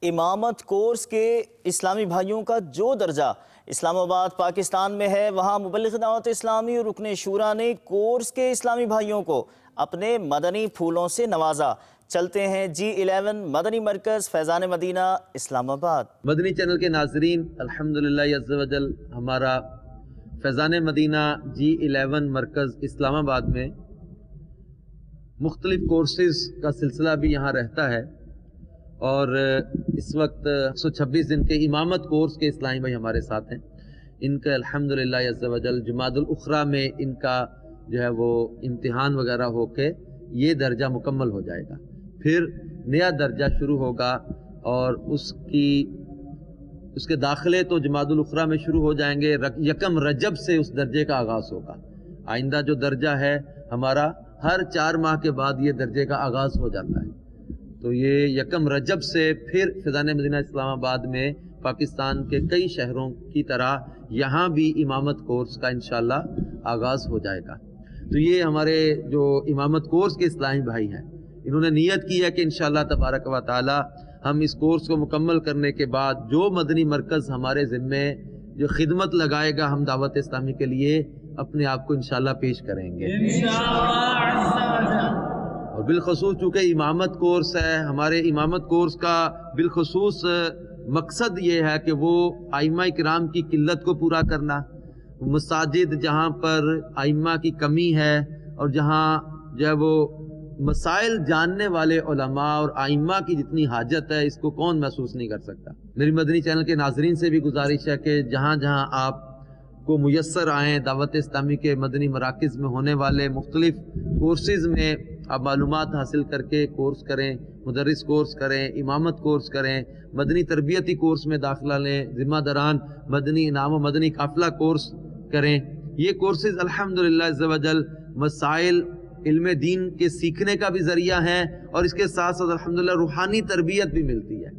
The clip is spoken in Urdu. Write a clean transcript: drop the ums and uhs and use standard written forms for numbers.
امامت کورس کے اسلامی بھائیوں کا جو درجہ اسلام آباد پاکستان میں ہے، وہاں مبلغ دعوت اسلامی اور رکن شورا نے کورس کے اسلامی بھائیوں کو اپنے مدنی پھولوں سے نوازا۔ چلتے ہیں G11 مدنی مرکز فیضان مدینہ اسلام آباد۔ مدنی چینل کے ناظرین، الحمدللہ عز و جل ہمارا فیضان مدینہ G11 مرکز اسلام آباد میں مختلف کورسز کا سلسلہ بھی یہاں رہتا ہے، اور اس وقت 126 دن کے امامت کورس کے اسلامی بھائی ہمارے ساتھ ہیں۔ ان کا الحمدللہ عز و جل جمادی الاخری میں ان کا جو ہے وہ امتحان وغیرہ ہو کے یہ درجہ مکمل ہو جائے گا، پھر نیا درجہ شروع ہوگا، اور اس کے داخلے تو جمادی الاخری میں شروع ہو جائیں گے۔ 1 رجب سے اس درجے کا آغاز ہوگا۔ آئندہ جو درجہ ہے ہمارا، ہر 4 ماہ کے بعد یہ درجے کا آغاز ہو جاتا ہے، تو یہ 1 رجب سے پھر فیضان مدینہ اسلام آباد میں پاکستان کے کئی شہروں کی طرح یہاں بھی امامت کورس کا انشاءاللہ آغاز ہو جائے گا۔ تو یہ ہمارے جو امامت کورس کے اسلامی بھائی ہیں، انہوں نے نیت کی ہے کہ انشاءاللہ تبارک و تعالی ہم اس کورس کو مکمل کرنے کے بعد جو مدنی مرکز ہمارے ذمے جو خدمت لگائے گا ہم دعوت اسلامی کے لیے، اپنے آپ کو انشاءاللہ پیش کریں گے اور بالخصوص چونکہ امامت کورس ہے، ہمارے امامت کورس کا بالخصوص مقصد یہ ہے کہ وہ ائمہ کرام کی قلت کو پورا کرنا، مساجد جہاں پر ائمہ کی کمی ہے اور جہاں جو ہے وہ مسائل جاننے والے علماء اور ائمہ کی جتنی حاجت ہے، اس کو کون محسوس نہیں کر سکتا۔ میری مدنی چینل کے ناظرین سے بھی گزارش ہے کہ جہاں جہاں آپ کو میسر آئیں، دعوت اسلامی کے مدنی مراکز میں ہونے والے مختلف کورسز میں آپ معلومات حاصل کر کے کورس کریں، مدرس کورس کریں، امامت کورس کریں، مدنی تربیتی کورس میں داخلہ لیں، ذمہ داران مدنی انعام و مدنی قافلہ کورس کریں۔ یہ کورسز الحمدللہ عز و جل مسائل علم دین کے سیکھنے کا بھی ذریعہ ہیں، اور اس کے ساتھ ساتھ الحمدللہ روحانی تربیت بھی ملتی ہے۔